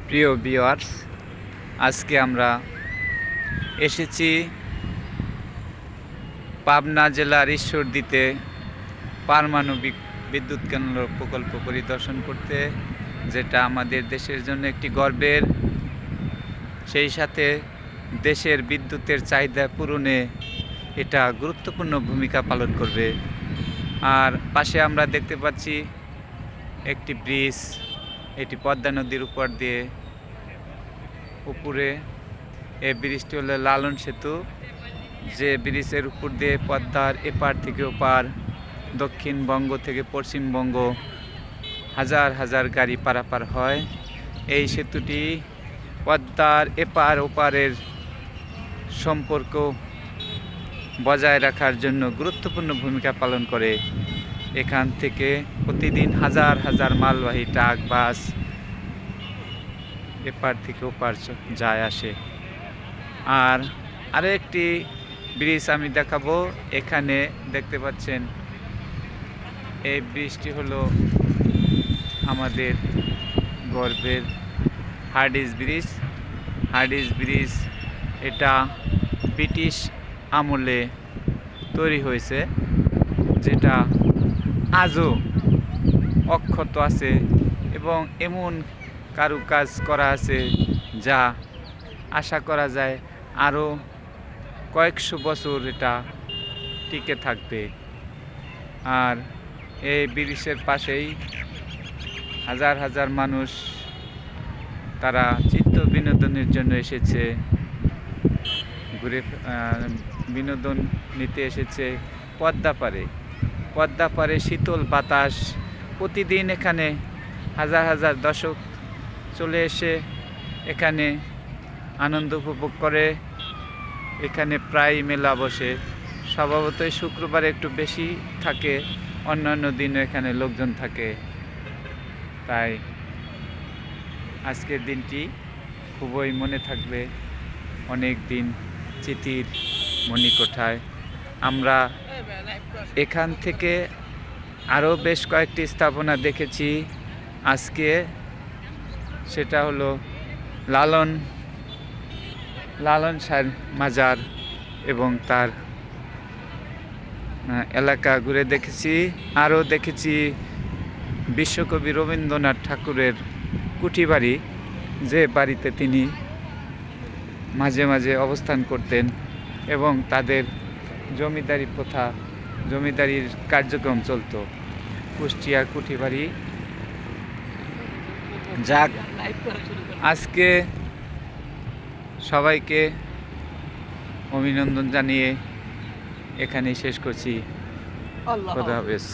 প্রিয় ভিউয়ার্স, আজকে আমরা এসেছি পাবনা জেলার ঈশ্বরদীতে পারমাণবিক বিদ্যুৎ কেন্দ্র প্রকল্প পরিদর্শন করতে, যেটা আমাদের দেশের জন্য একটি গর্বের, সেই সাথে দেশের বিদ্যুতের চাহিদা পূরণে এটা গুরুত্বপূর্ণ ভূমিকা পালন করবে। আর পাশে আমরা দেখতে পাচ্ছি একটি ব্রিজ, এটি পদ্মা নদীর উপর দিয়ে উপরে। এই ব্রিজটি হলো লালন সেতু, যে ব্রিজের উপর দিয়ে পদ্মার এপার থেকে ওপার, দক্ষিণবঙ্গ থেকে পশ্চিমবঙ্গ হাজার হাজার গাড়ি পারাপার হয়। এই সেতুটি পদ্মার এপার ওপারের সম্পর্ক বজায় রাখার জন্য গুরুত্বপূর্ণ ভূমিকা পালন করে। এখান থেকে প্রতিদিন হাজার হাজার মালবাহী ট্রাক, বাস এপার থেকে ওপার যায় আসে। আর আরও একটি ব্রিজ আমি দেখাবো। এখানে দেখতে পাচ্ছেন, এই ব্রিজটি হলো আমাদের গর্বের হার্ডিঞ্জ ব্রিজ। হার্ডিঞ্জ ব্রিজ এটা ব্রিটিশ আমলে তৈরি হয়েছে, যেটা আজও অক্ষত আছে এবং এমন কারুকাজ করা আছে যা আশা করা যায় আরও কয়েকশো বছর এটা টিকে থাকবে। আর এই ব্রিজের পাশেই হাজার হাজার মানুষ, তারা চিত্ত বিনোদনের জন্য এসেছে, ঘুরে বিনোদন নিতে এসেছে পদ্মা পাড়ে শীতল বাতাস। প্রতিদিন এখানে হাজার হাজার দর্শক চলে এসে এখানে আনন্দ উপভোগ করে। এখানে প্রায় মেলা বসে, স্বভাবতই শুক্রবার একটু বেশি থাকে, অন্যান্য দিনও এখানে লোকজন থাকে। তাই আজকের দিনটি খুবই মনে থাকবে, অনেক দিন স্মৃতির মণিকোঠায়। আমরা এখান থেকে আরও বেশ কয়েকটি স্থাপনা দেখেছি আজকে। সেটা হলো লালন শাহ মাজার এবং তার এলাকা ঘুরে দেখেছি। আরও দেখেছি বিশ্বকবি রবীন্দ্রনাথ ঠাকুরের কুঠি বাড়ি, যে বাড়িতে তিনি মাঝে মাঝে অবস্থান করতেন এবং তাদের জমিদারি প্রথা, জমিদারির কার্যক্রম চলত। কুষ্টিয়ার কুঠি বাড়ি। যাক, আজকে সবাইকে অভিনন্দন জানিয়ে এখানেই শেষ করছি। খোদা হাফেজ।